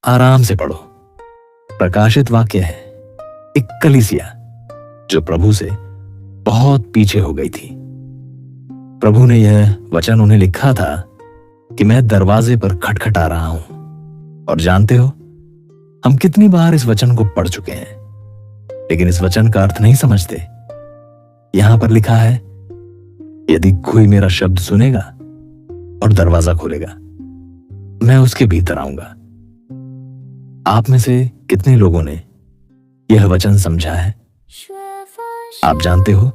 आराम से पढ़ो। प्रकाशित वाक्य है एक कलीसिया जो प्रभु से बहुत पीछे हो गई थी। प्रभु ने यह वचन उन्हें लिखा था कि मैं दरवाजे पर खटखटा रहा हूं। और जानते हो, हम कितनी बार इस वचन को पढ़ चुके हैं, लेकिन इस वचन का अर्थ नहीं समझते। यहां पर लिखा है, यदि कोई मेरा शब्द सुनेगा और दरवाजा खोलेगा, मैं उसके भीतर आऊंगा। आप में से कितने लोगों ने यह वचन समझा है? आप जानते हो,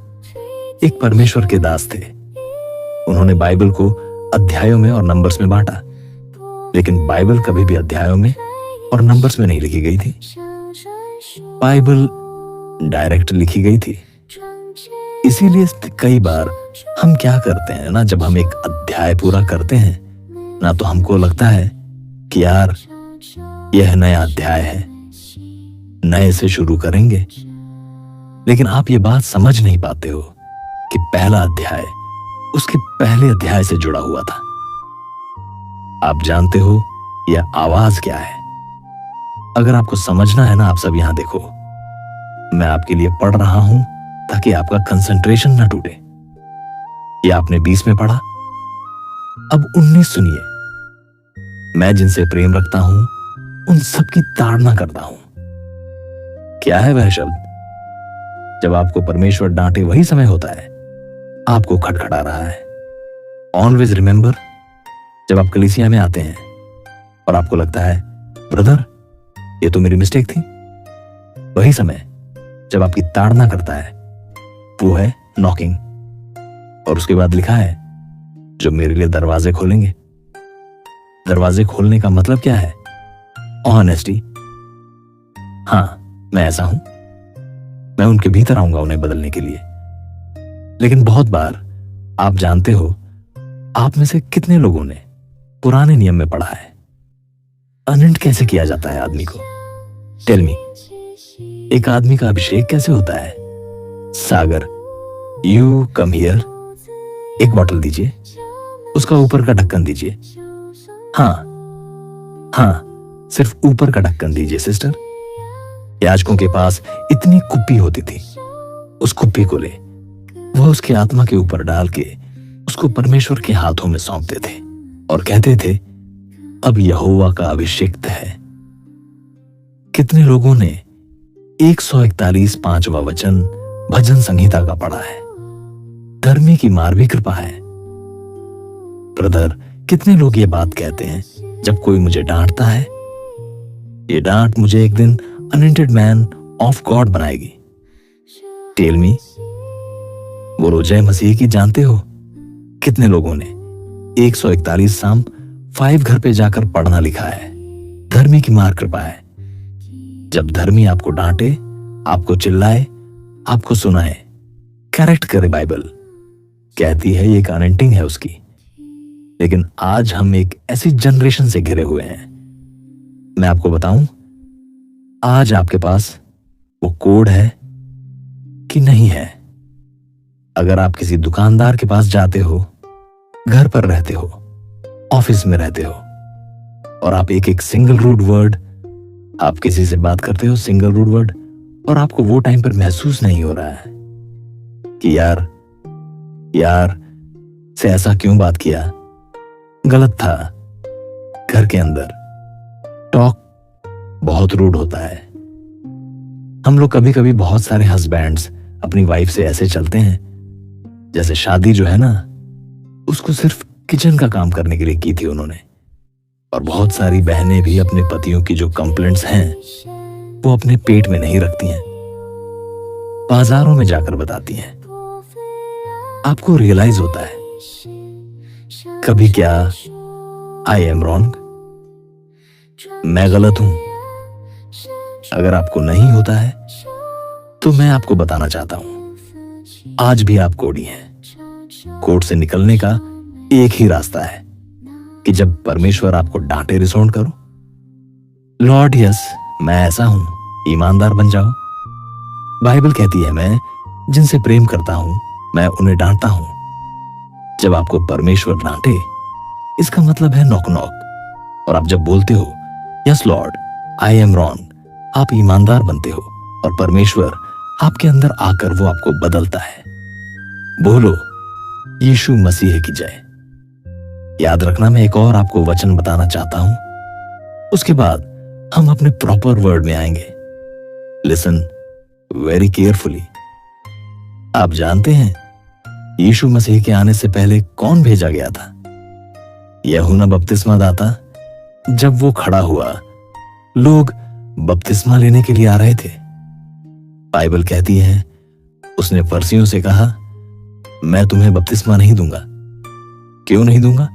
एक परमेश्वर के दास थे। उन्होंने बाइबल को अध्यायों में और नंबर्स में बांटा, लेकिन बाइबल कभी भी अध्यायों में और नंबर्स में नहीं लिखी गई थी। बाइबल डायरेक्ट लिखी गई थी। इसीलिए कई बार हम क्या करते हैं ना, जब हम एक अध्याय पूरा करते हैं ना, तो हमको लगता है कि यार यह नया अध्याय है, नए से शुरू करेंगे। लेकिन आप ये बात समझ नहीं पाते हो कि पहला अध्याय उसके पहले अध्याय से जुड़ा हुआ था। आप जानते हो यह आवाज क्या है? अगर आपको समझना है ना, आप सब यहां देखो, मैं आपके लिए पढ़ रहा हूं ताकि आपका कंसंट्रेशन ना टूटे। ये आपने 20 में पढ़ा, अब 19 सुनिए। मैं जिनसे प्रेम रखता हूं उन सबकी ताड़ना करता हूं। क्या है वह शब्द? जब आपको परमेश्वर डांटे वही समय होता है, आपको खटखटा रहा है। ऑलवेज रिमेंबर, जब आप कलीसिया में आते हैं और आपको लगता है ब्रदर ये तो मेरी मिस्टेक थी, वही समय जब आपकी ताड़ना करता है, वो है नॉकिंग। और उसके बाद लिखा है, जो मेरे लिए दरवाजे खोलेंगे। दरवाजे खोलने का मतलब क्या है? ऑनेस्टी। हां, मैं ऐसा हूं, मैं उनके भीतर आऊंगा उन्हें बदलने के लिए। लेकिन बहुत बार आप जानते हो, आप में से कितने लोगों ने पुराने नियम में पढ़ा है अनंत कैसे किया जाता है आदमी को? टेल मी, एक आदमी का अभिषेक कैसे होता है? सागर, यू कम हियर, एक बॉटल दीजिए, उसका ऊपर का ढक्कन दीजिए। हाँ हाँ, सिर्फ ऊपर का ढक्कन दीजिए सिस्टर। याजकों के पास इतनी कुप्पी होती थी, उस कुप्पी को ले वह उसके आत्मा के ऊपर डाल के उसको परमेश्वर के हाथों में सौंपते थे और कहते थे, अब यहोवा का अभिषेक है। कितने लोगों ने 141 5वां वचन भजन संहिता का पढ़ा है? धर्मी की मार भी कृपा है। ब्रदर, कितने लोग ये बात कहते हैं, जब कोई मुझे डांटता है, ये डांट मुझे एक दिन अनॉइंटेड मैन ऑफ गॉड बनाएगी। टेल मी, बोलो जय मसीह की। जानते हो कितने लोगों ने 141 साम 5 घर पे जाकर पढ़ना लिखा है? धर्मी की मार कृपा है। जब धर्मी आपको डांटे, आपको चिल्लाए, आपको सुनाए, करेक्ट करे, बाइबल कहती है ये एक अनंटिंग है उसकी। लेकिन आज हम एक ऐसी जनरेशन से घिरे हुए हैं, मैं आपको बताऊं, आज आपके पास वो कोड है कि नहीं है? अगर आप किसी दुकानदार के पास जाते हो, घर पर रहते हो, ऑफिस में रहते हो, और आप एक एक सिंगल रूट वर्ड, आप किसी से बात करते हो सिंगल रूट वर्ड, और आपको वो टाइम पर महसूस नहीं हो रहा है कि यार से ऐसा क्यों बात किया, गलत था। घर के अंदर टॉक बहुत रूड होता है। हम लोग कभी कभी बहुत सारे हस्बैंड्स अपनी वाइफ से ऐसे चलते हैं जैसे शादी जो है ना, उसको सिर्फ किचन का काम करने के लिए की थी उन्होंने। और बहुत सारी बहनें भी अपने पतियों की जो कंप्लेंट्स हैं वो अपने पेट में नहीं रखती हैं, बाजारों में जाकर बताती हैं। आपको रियलाइज होता है कभी क्या आई एम रॉन्ग, मैं गलत हूं? अगर आपको नहीं होता है तो मैं आपको बताना चाहता हूं, आज भी आप कोड़ी हैं। कोर्ट से निकलने का एक ही रास्ता है कि जब परमेश्वर आपको डांटे, रिस्पॉन्ड करो, लॉर्ड यस मैं ऐसा हूं, ईमानदार बन जाओ। बाइबल कहती है मैं जिनसे प्रेम करता हूं मैं उन्हें डांटता हूं। जब आपको परमेश्वर डांटे, इसका मतलब है नॉक नॉक। और आप जब बोलते हो yes Lord, I am wrong. आप ईमानदार बनते हो और परमेश्वर आपके अंदर आकर वो आपको बदलता है। बोलो यीशु मसीह की जय। याद रखना, मैं एक और आपको वचन बताना चाहता हूं, उसके बाद हम अपने प्रॉपर वर्ड में आएंगे। Listen very carefully. आप जानते हैं यीशु मसीह के आने से पहले कौन भेजा गया था? यूहन्ना बपतिस्मा दाता। जब वो खड़ा हुआ, लोग बपतिस्मा लेने के लिए आ रहे थे। बाइबल कहती है उसने फरीसियों से कहा, मैं तुम्हें बपतिस्मा नहीं दूंगा। क्यों नहीं दूंगा?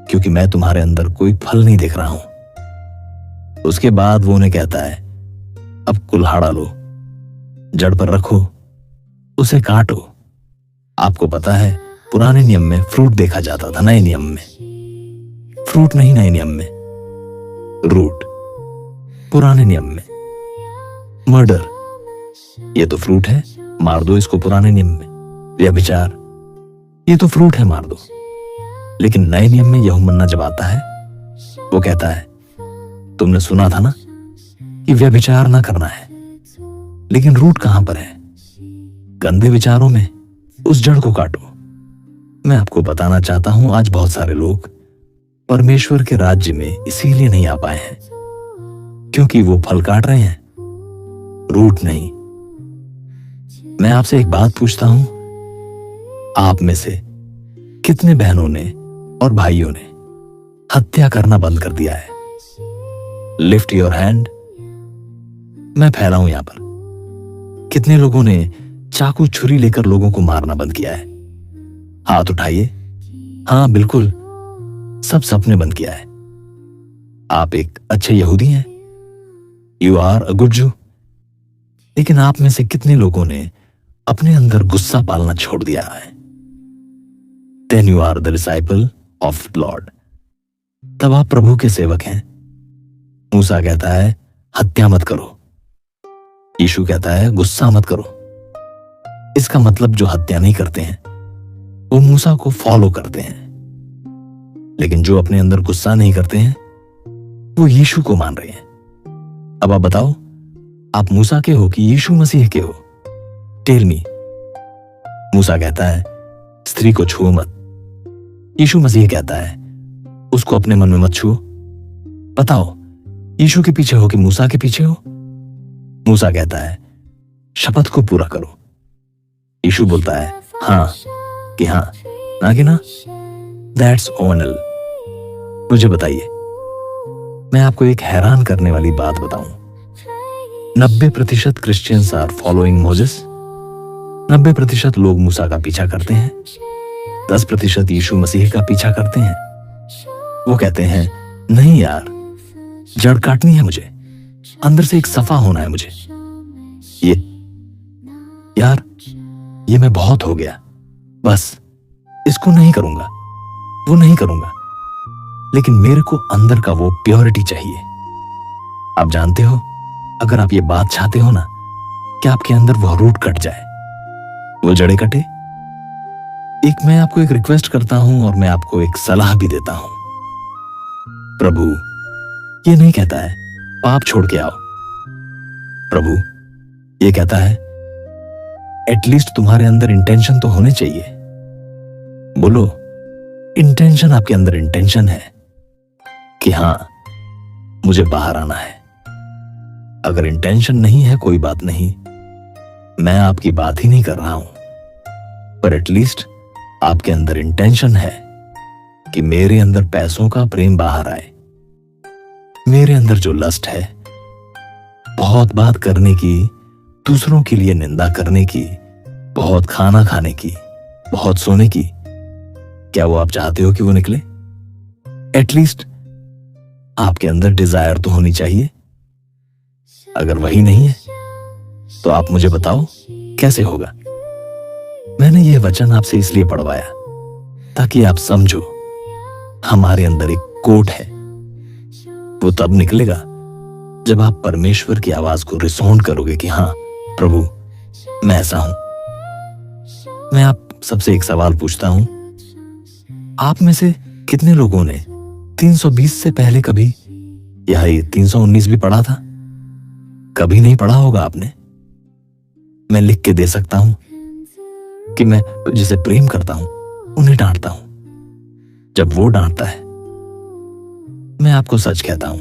क्योंकि मैं तुम्हारे अंदर कोई फल नहीं देख रहा हूं। उसके बाद वो उन्हें कहता है, अब कुल्हाड़ा लो, जड़ पर रखो, उसे काटो। आपको पता है पुराने नियम में फ्रूट देखा जाता था, नए नियम में फ्रूट नहीं, नए नियम में रूट। पुराने नियम में मर्डर, ये तो फ्रूट है, मार दो इसको। पुराने नियम में व्यभिचार, ये तो फ्रूट है, मार दो। लेकिन नए नियम में यूहन्ना जब आता है, वो कहता है, तुमने सुना था ना कि व्यभिचार ना करना है, लेकिन रूट कहां पर है? गंदे विचारों में। उस जड़ को काटो। मैं आपको बताना चाहता हूं, आज बहुत सारे लोग परमेश्वर के राज्य में इसीलिए नहीं आ पाए हैं क्योंकि वो फल काट रहे हैं, रूट नहीं। मैं आपसे एक बात पूछता हूं, आप में से कितने बहनों ने और भाइयों ने हत्या करना बंद कर दिया है? Lift your hand. मैं फैलाऊं यहां पर। कितने लोगों ने चाकू छुरी लेकर लोगों को मारना बंद किया है? हाथ उठाइए। हां बिल्कुल, सबने बंद किया है। आप एक अच्छे यहूदी हैं, यू आर अ गुड जू। लेकिन आप में से कितने लोगों ने अपने अंदर गुस्सा पालना छोड़ दिया है? Then you are the disciple of lord. तब आप प्रभु के सेवक हैं। मूसा कहता है हत्या मत करो, यीशु कहता है गुस्सा मत करो। इसका मतलब जो हत्या नहीं करते हैं वो मूसा को फॉलो करते हैं, लेकिन जो अपने अंदर गुस्सा नहीं करते हैं वो यीशु को मान रहे हैं। अब आप बताओ, आप मूसा के हो कि यीशु मसीह के हो? Tell me. मूसा कहता है स्त्री को छुओ मत, यीशु मसीह कहता है उसको अपने मन में मत छुओ। बताओ, यीशु के पीछे हो कि मूसा के पीछे हो? मूसा कहता है शपथ को पूरा करो, यीशु बोलता है हां कि हां, ना कि ना। दैट्स ओनल। मुझे बताइए, मैं आपको एक हैरान करने वाली बात बताऊं। 90% क्रिश्चियंस आर फॉलोइंग मोजेस। 90% लोग मूसा का पीछा करते हैं, 10% यीशु मसीह का पीछा करते हैं। वो कहते हैं नहीं यार, जड़ काटनी है मुझे, अंदर से एक सफा होना है मुझे। ये यार, ये मैं बहुत हो गया, बस इसको नहीं करूंगा, वो नहीं करूंगा। लेकिन मेरे को अंदर का वो प्योरिटी चाहिए। आप जानते हो, अगर आप ये बात चाहते हो ना कि आपके अंदर वो रूट कट जाए, वो जड़ें कटे, एक मैं आपको एक रिक्वेस्ट करता हूं और मैं आपको एक सलाह भी देता हूं। प्रभु ये नहीं कहता है पाप छोड़ के आओ। प्रभु ये कहता है एटलीस्ट तुम्हारे अंदर इंटेंशन तो होने चाहिए। बोलो, इंटेंशन आपके अंदर इंटेंशन है कि हां मुझे बाहर आना है। अगर इंटेंशन नहीं है, कोई बात नहीं, मैं आपकी बात ही नहीं कर रहा हूं, पर एटलीस्ट आपके अंदर इंटेंशन है कि मेरे अंदर पैसों का प्रेम बाहर आए, मेरे अंदर जो लस्ट है, बहुत बात करने की, दूसरों के लिए निंदा करने की, बहुत खाना खाने की, बहुत सोने की, क्या वो आप चाहते हो कि वो निकले? एटलीस्ट आपके अंदर डिजायर तो होनी चाहिए। अगर वही नहीं है तो आप मुझे बताओ कैसे होगा। मैंने ये वचन आपसे इसलिए पढ़वाया ताकि आप समझो हमारे अंदर एक कोट है। वो तब निकलेगा जब आप परमेश्वर की आवाज को रिसाउंड करोगे कि हां प्रभु मैं ऐसा हूं। मैं आप सबसे एक सवाल पूछता हूं, आप में से कितने लोगों ने 320 से पहले कभी यह 319 भी पढ़ा था? कभी नहीं पढ़ा होगा आपने। मैं लिख के दे सकता हूं कि मैं जिसे प्रेम करता हूं उन्हें डांटता हूं। जब वो डांटता है, मैं आपको सच कहता हूं,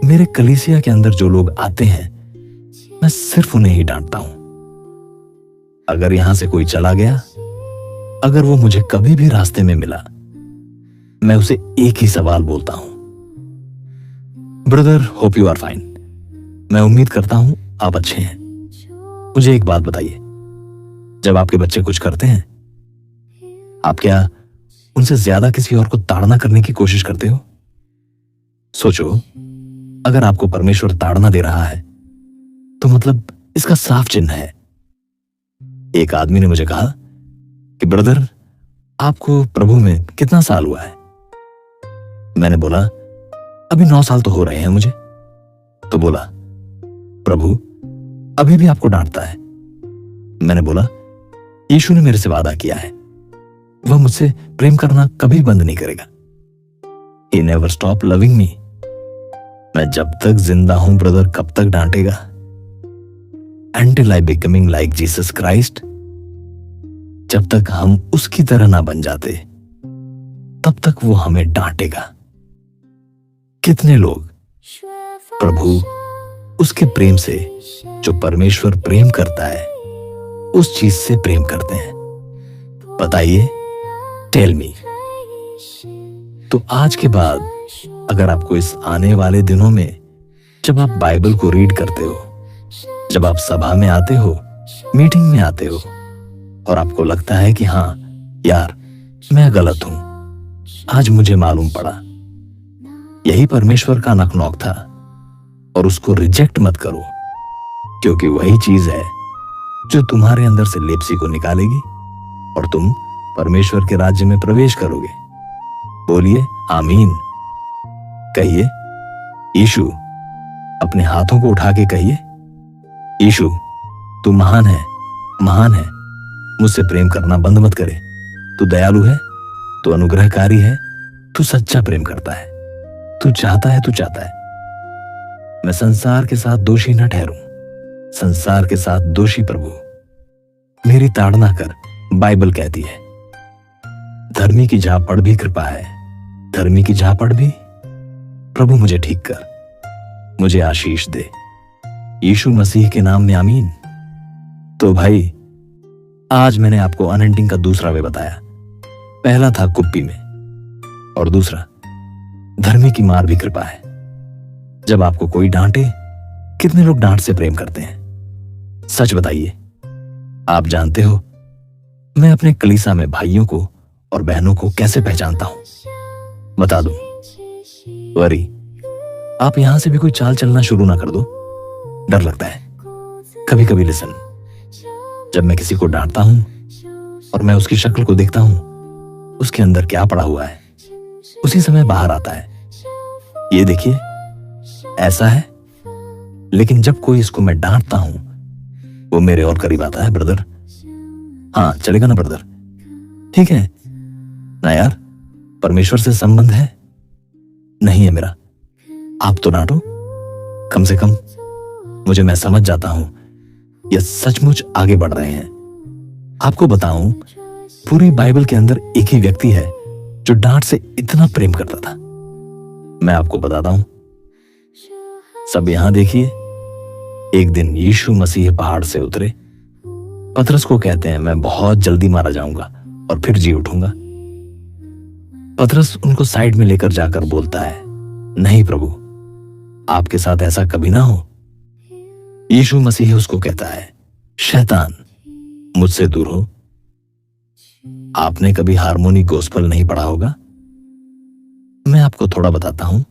मेरे कलीसिया के अंदर जो लोग आते हैं, मैं सिर्फ उन्हें ही डांटता हूं। अगर यहां से कोई चला गया, अगर वो मुझे कभी भी रास्ते में मिला, मैं उसे एक ही सवाल बोलता हूं, brother, hope you are fine. मैं उम्मीद करता हूं आप अच्छे हैं। मुझे एक बात बताइए, जब आपके बच्चे कुछ करते हैं, आप क्या उनसे ज्यादा किसी और को ताड़ना करने की कोशिश करते हो? सोचो, अगर आपको परमेश्वर ताड़ना दे रहा है तो मतलब इसका साफ चिन्ह है। एक आदमी ने मुझे कहा कि ब्रदर, आपको प्रभु में कितना साल हुआ है? मैंने बोला, अभी 9 साल तो हो रहे हैं मुझे। तो बोला, प्रभु अभी भी आपको डांटता है? मैंने बोला, यीशु ने मेरे से वादा किया है, वह मुझसे प्रेम करना कभी बंद नहीं करेगा। He never stop loving me। मैं जब तक जिंदा हूं ब्रदर, कब तक डांटेगा? Until I becoming like Jesus Christ। जब तक हम उसकी तरह ना बन जाते, तब तक वो हमें डांटेगा। कितने लोग प्रभु उसके प्रेम से, जो परमेश्वर प्रेम करता है, उस चीज से प्रेम करते हैं? बताइए, टेल मी। तो आज के बाद अगर आपको इस आने वाले दिनों में, जब आप बाइबल को रीड करते हो, जब आप सभा में आते हो, मीटिंग में आते हो, और आपको लगता है कि हाँ यार, मैं गलत हूं, आज मुझे मालूम पड़ा, यही परमेश्वर का नॉक था, और उसको रिजेक्ट मत करो, क्योंकि वही चीज है जो तुम्हारे अंदर से लेप्सी को निकालेगी और तुम परमेश्वर के राज्य में प्रवेश करोगे। बोलिए आमीन। कहिए, यीशु, अपने हाथों को उठा के कहिए, यीशु तू महान है, महान है, मुझसे प्रेम करना बंद मत करे। तू दयालु है, तू अनुग्रहकारी है, तू सच्चा प्रेम करता है, तू चाहता है, तू चाहता है मैं संसार के साथ दोषी न ठहरूं, संसार के साथ दोषी प्रभु मेरी ताड़ना कर। बाइबल कहती है, धर्मी की झापड़ भी कृपा है, धर्मी की झापड़ भी। प्रभु मुझे ठीक कर, मुझे आशीष दे, यीशु मसीह के नाम में आमीन। तो भाई, आज मैंने आपको अनहंटिंग का दूसरा वे बताया। पहला था कुप्पी में, और दूसरा धर्मी की मार भी कृपा है। जब आपको कोई डांटे, कितने लोग डांट से प्रेम करते हैं? सच बताइए। आप जानते हो, मैं अपने कलीसिया में भाइयों को और बहनों को कैसे पहचानता हूं? बता दूं, वरी, आप यहां से भी कोई चाल चलना शुरू ना कर दो, डर लगता है। कभी कभी लिसन, जब मैं किसी को डांटता हूं और मैं उसकी शक्ल को देखता हूं, उसके अंदर क्या पड़ा हुआ है, उसी समय बाहर आता है। ये देखिए, ऐसा है। लेकिन जब कोई इसको मैं डांटता हूं, वो मेरे और करीब आता है। ब्रदर, हाँ चलेगा ना ब्रदर? ठीक है ना यार, परमेश्वर से संबंध है नहीं है मेरा, आप तो डांटो कम से कम। मुझे, मैं समझ जाता हूं ये सचमुच आगे बढ़ रहे हैं। आपको बताऊं, पूरी बाइबल के अंदर एक ही व्यक्ति है जो डांट से इतना प्रेम करता था। मैं आपको बताता हूं। सब यहां देखिए, एक दिन यीशु मसीह पहाड़ से उतरे। पतरस को कहते हैं, मैं बहुत जल्दी मारा जाऊंगा और फिर जी उठूंगा। पतरस उनको साइड में लेकर जाकर बोलता है, नहीं प्रभु, आपके साथ ऐसा कभी ना हो। यीशु मसीह उसको कहता है, शैतान, मुझसे दूर हो। आपने कभी हार्मोनी गॉस्पेल नहीं पढ़ा होगा? मैं आपको थोड़ा बताता हूं।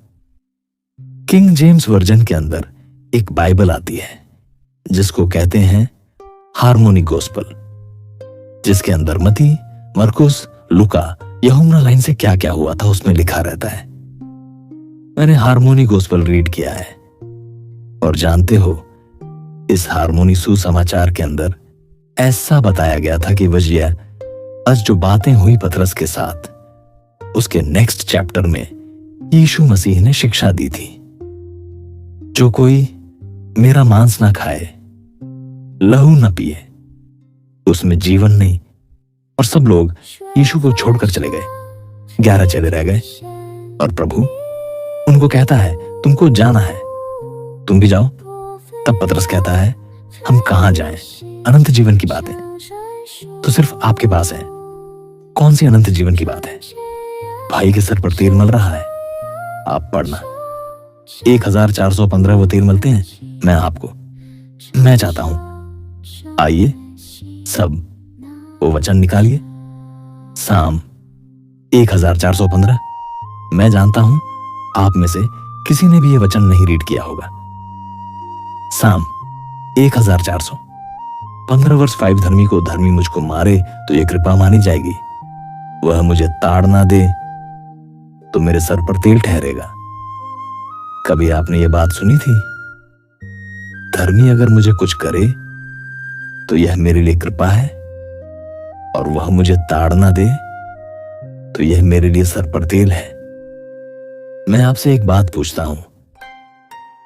किंग जेम्स वर्जन के अंदर एक बाइबल आती है जिसको कहते हैं हार्मोनी गॉस्पेल, जिसके अंदर मती, मरकुस, लुका, यूहन्ना लाइन से क्या क्या हुआ था उसमें लिखा रहता है। मैंने हार्मोनी गॉस्पेल रीड किया है, और जानते हो, इस हार्मोनी सुसमाचार के अंदर ऐसा बताया गया था कि वजिया आज जो बातें हुई पतरस के साथ, उसके नेक्स्ट चैप्टर में यीशु मसीह ने शिक्षा दी थी, जो कोई मेरा मांस ना खाए, लहू न पिए, उसमें जीवन नहीं। और सब लोग यीशु को छोड़कर चले गए। 11 चेले रह गए और प्रभु उनको कहता है, तुमको जाना है, तुम भी जाओ। तब पतरस कहता है, हम कहां जाएं? अनंत जीवन की बात है तो सिर्फ आपके पास है। कौन सी अनंत जीवन की बात है? भाई के सर पर तेल मल रहा है, आप पढ़ना। 1415 वो तेल मलते हैं, मैं चाहता हूं, आइए सब वो वचन निकालिए। साम 1415। मैं जानता हूं आप में से किसी ने भी ये वचन नहीं रीड किया होगा। साम 1400। 15 वर्ष 5 धर्मी को धर्मी मुझको मारे तो ये कृपा मानी जाएगी। वह मुझे ताड़ ना दे तो मेरे सर पर तेल ठहरेगा। कभी आपने ये बात सुनी थी? धर्मी अगर मुझे कुछ करे तो यह मेरे लिए कृपा है, और वह मुझे ताड़ ना दे तो यह मेरे लिए सर पर तेल है। मैं आपसे एक बात पूछता हूं,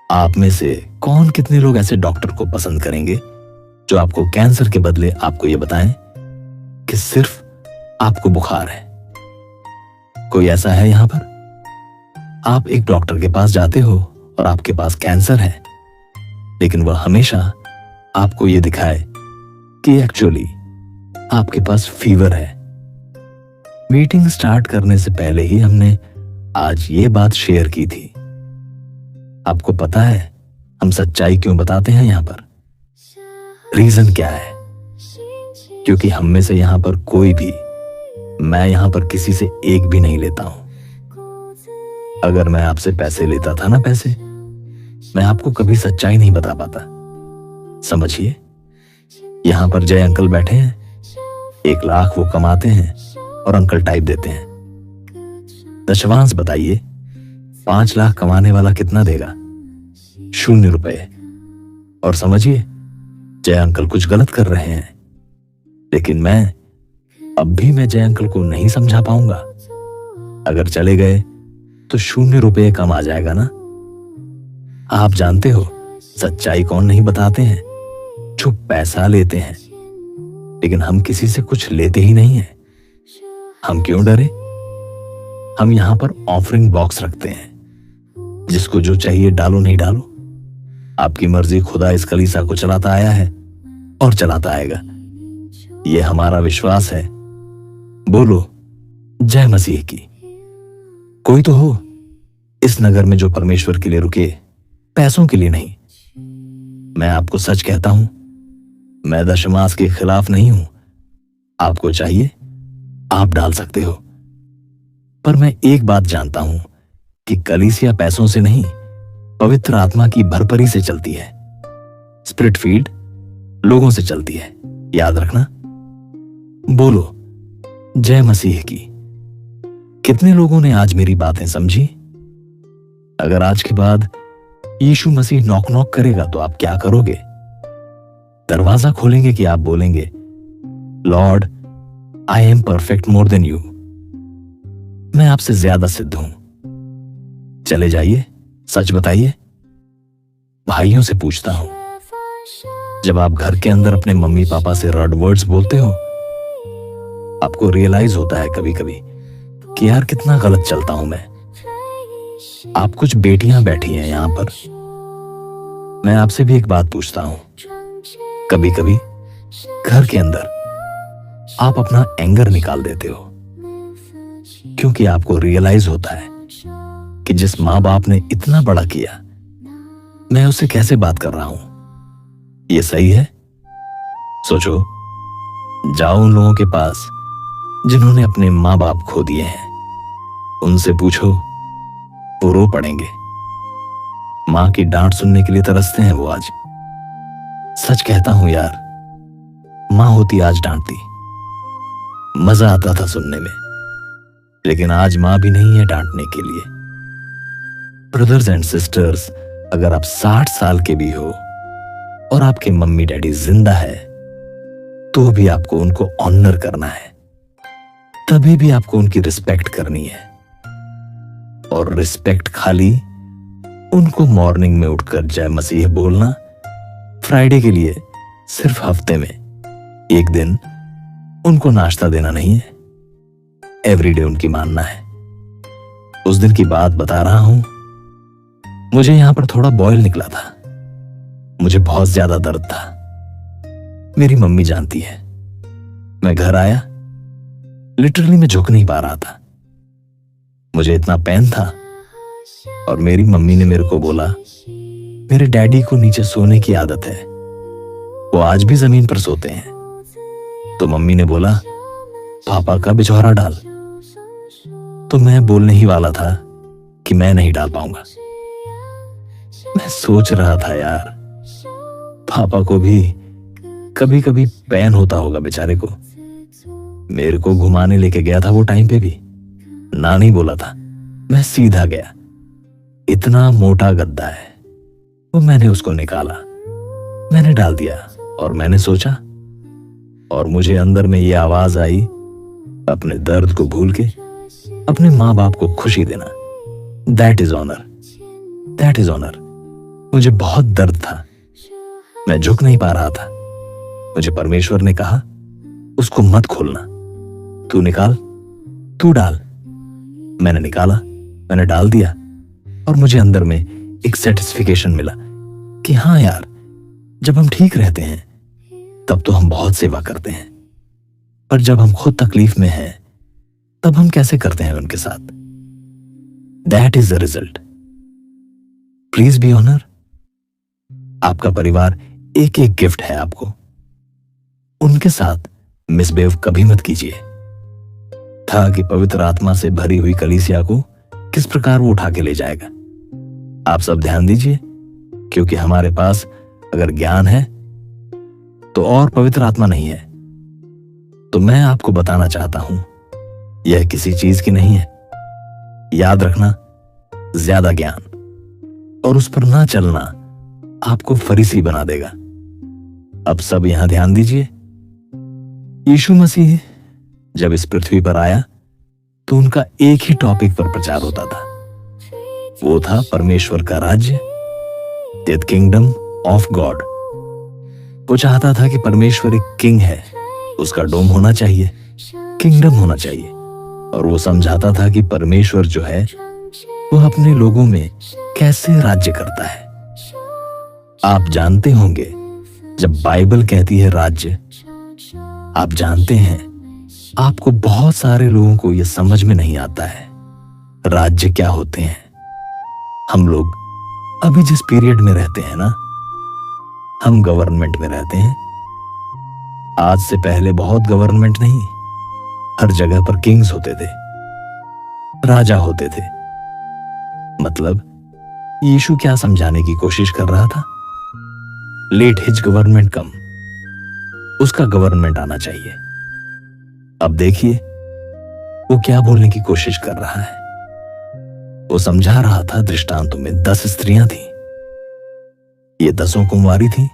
आप में से कौन कितने लोग ऐसे डॉक्टर को पसंद करेंगे जो आपको कैंसर के बदले आपको यह बताएं कि सिर्फ आपको बुखार है? कोई ऐसा है यहां पर? आप एक डॉक्टर के पास जाते हो और आपके पास कैंसर है, लेकिन वह हमेशा आपको यह दिखाए कि एक्चुअली आपके पास फीवर है। मीटिंग स्टार्ट करने से पहले ही हमने आज ये बात शेयर की थी। आपको पता है हम सच्चाई क्यों बताते हैं यहां पर? रीजन क्या है? क्योंकि हम में से यहां पर कोई भी, मैं यहां पर किसी से एक भी नहीं लेता हूं। अगर मैं आपसे पैसे लेता था ना, पैसे, मैं आपको कभी सच्चाई नहीं बता पाता। समझिए, यहां पर जय अंकल बैठे हैं, 1 लाख वो कमाते हैं और अंकल टाइप देते हैं। दशवांश बताइए, 5 लाख कमाने वाला कितना देगा? 0 रुपए। और समझिए, जय अंकल कुछ गलत कर रहे हैं, लेकिन अब भी मैं जय अंकल को नहीं समझा पाऊंगा। अगर चले गए तो 0 रुपए कम आ जाएगा ना। आप जानते हो सच्चाई कौन नहीं बताते हैं? जो पैसा लेते हैं। लेकिन हम किसी से कुछ लेते ही नहीं है। हम क्यों डरे? हम यहां पर ऑफरिंग बॉक्स रखते हैं, जिसको जो चाहिए डालो, नहीं डालो आपकी मर्जी। खुदा इस कलीसिया को चलाता आया है और चलाता आएगा, ये हमारा विश्वास है। बोलो जय मसीह की। कोई तो हो इस नगर में जो परमेश्वर के लिए रुके, पैसों के लिए नहीं। मैं आपको सच कहता हूं, मैं दशमास के खिलाफ नहीं हूं। आपको चाहिए आप डाल सकते हो, पर मैं एक बात जानता हूं कि कलीसिया पैसों से नहीं, पवित्र आत्मा की भरपरी से चलती है। स्पिरिट फील्ड लोगों से चलती है, याद रखना। बोलो जय मसीह की। कितने लोगों ने आज मेरी बातें समझी? अगर आज के बाद यीशु मसीह नॉक नॉक करेगा तो आप क्या करोगे? दरवाजा खोलेंगे कि आप बोलेंगे, Lord I am perfect more than you, मैं आपसे ज्यादा सिद्ध हूं, चले जाइए, सच बताइए। भाइयों से पूछता हूं, जब आप घर के अंदर अपने मम्मी पापा से रड वर्ड्स बोलते हो, आपको रियलाइज होता है कभी कभी कि यार कितना गलत चलता हूं मैं। आप कुछ बेटियां बैठी हैं यहां पर, मैं आपसे भी एक बात पूछता हूं, कभी कभी घर के अंदर आप अपना एंगर निकाल देते हो क्योंकि आपको रियलाइज होता है कि जिस मां बाप ने इतना बड़ा किया, मैं उससे कैसे बात कर रहा हूं, ये सही है? सोचो, जाओ उन लोगों के पास जिन्होंने अपने मां बाप खो दिए हैं, उनसे पूछो, वो रो पड़ेंगे। मां की डांट सुनने के लिए तरसते हैं वो आज। सच कहता हूं यार, मां होती आज डांटती, मजा आता था सुनने में, लेकिन आज मां भी नहीं है डांटने के लिए। ब्रदर्स एंड सिस्टर्स, अगर आप 60 साल के भी हो और आपके मम्मी डैडी जिंदा है, तो भी आपको उनको ऑनर करना है, तभी भी आपको उनकी रिस्पेक्ट करनी है। और रिस्पेक्ट खाली उनको मॉर्निंग में उठकर जय मसीह बोलना, फ्राइडे के लिए सिर्फ हफ्ते में एक दिन उनको नाश्ता देना नहीं है, एवरीडे उनकी मानना है। उस दिन की बात बता रहा हूं। मुझे यहां पर थोड़ा बॉयल निकला था, मुझे बहुत ज्यादा दर्द था। मेरी मम्मी जानती है। मैं घर आया, लिटरली मैं झुक नहीं पा रहा था, मुझे इतना पेन था। और मेरी मम्मी ने मेरे को बोला, मेरे डैडी को नीचे सोने की आदत है, वो आज भी जमीन पर सोते हैं। तो मम्मी ने बोला, पापा का बिछौरा डाल। तो मैं बोलने ही वाला था कि मैं नहीं डाल पाऊंगा। मैं सोच रहा था यार, पापा को भी कभी कभी पेन होता होगा बेचारे को। मेरे को घुमाने लेके गया था वो टाइम पे भी, ना नहीं बोला था। मैं सीधा गया, इतना मोटा गद्दा है वो, मैंने उसको निकाला, मैंने डाल दिया और मैंने सोचा, और मुझे अंदर में ये आवाज आई, अपने दर्द को भूल के अपने माँ बाप को खुशी देना, that is honour, that is honour. मुझे बहुत दर्द था, मैं झुक नहीं पा रहा था। मुझे परमेश्वर ने कहा, उसको मत खोलना, तू निकाल, तू डाल। मैंने निकाला, मैंने डाल दिया और मुझे अंदर में एक सेटिस्फिकेशन मिला कि हाँ यार, जब हम ठीक रहते हैं तब तो हम बहुत सेवा करते हैं, पर जब हम खुद तकलीफ में हैं तब हम कैसे करते हैं उनके साथ। That is the result. Please be honour. आपका परिवार एक एक गिफ्ट है आपको, उनके साथ मिसबिहेव कभी मत कीजिए। था कि पवित्र आत्मा से भरी हुई कलीसिया को किस प्रकार वो उठा के ले जाएगा। आप सब ध्यान दीजिए, क्योंकि हमारे पास अगर ज्ञान है तो और पवित्र आत्मा नहीं है। तो मैं आपको बताना चाहता हूं, यह किसी चीज की नहीं है। याद रखना, ज्यादा ज्ञान और उस पर ना चलना आपको फरीसी बना देगा। अब सब यहां ध्यान दीजिए। यीशु मसीह जब इस पृथ्वी पर आया तो उनका एक ही टॉपिक पर प्रचार होता था, वो था परमेश्वर का राज्य, द किंगडम ऑफ गॉड। वो चाहता था कि परमेश्वर एक किंग है, उसका डोम होना चाहिए, किंगडम होना चाहिए। और वो समझाता था कि परमेश्वर जो है वो अपने लोगों में कैसे राज्य करता है। आप जानते होंगे, जब बाइबल कहती है राज्य, आप जानते हैं आपको बहुत सारे लोगों को यह समझ में नहीं आता है राज्य क्या होते हैं। हम लोग अभी जिस पीरियड में रहते हैं ना, हम गवर्नमेंट में रहते हैं। आज से पहले बहुत गवर्नमेंट नहीं, हर जगह पर किंग्स होते थे, राजा होते थे। मतलब यीशु क्या समझाने की कोशिश कर रहा था? लेट हिज गवर्नमेंट कम, उसका गवर्नमेंट आना चाहिए। अब देखिए वो क्या बोलने की कोशिश कर रहा है। वो समझा रहा था दृष्टांतों में 10 स्त्रियां थी, ये 10 कुंवारी थी,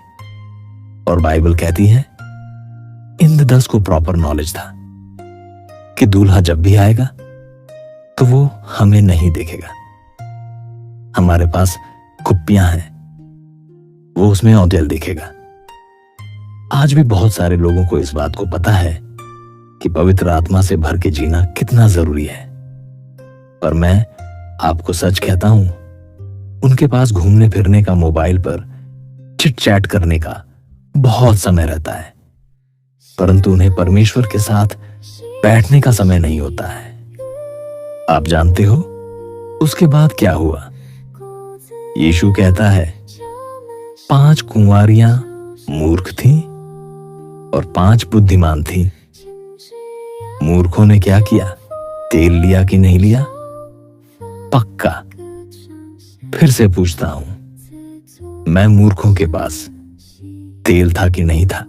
और बाइबल कहती है इन 10 को प्रॉपर नॉलेज था कि दूल्हा जब भी आएगा तो वो हमें नहीं देखेगा। हमारे पास कुप्पियां हैं, वो उसमें औंधेल देखेगा। आज भी बहुत सारे लोगों को इस बात को पता है कि पवित्र आत्मा से भर के जीना कितना जरूरी है, पर मैं आपको सच कहता हूं, उनके पास घूमने फिरने का, मोबाइल पर चिट चैट करने का बहुत समय रहता है, परंतु उन्हें परमेश्वर के साथ बैठने का समय नहीं होता है। आप जानते हो उसके बाद क्या हुआ? यीशु कहता है 5 कुंवारियां मूर्ख थीं और 5 बुद्धिमान थीं। मूर्खों ने क्या किया? तेल लिया कि नहीं लिया? पक्का। फिर से पूछता हूं, मैं मूर्खों के पास तेल था कि नहीं था?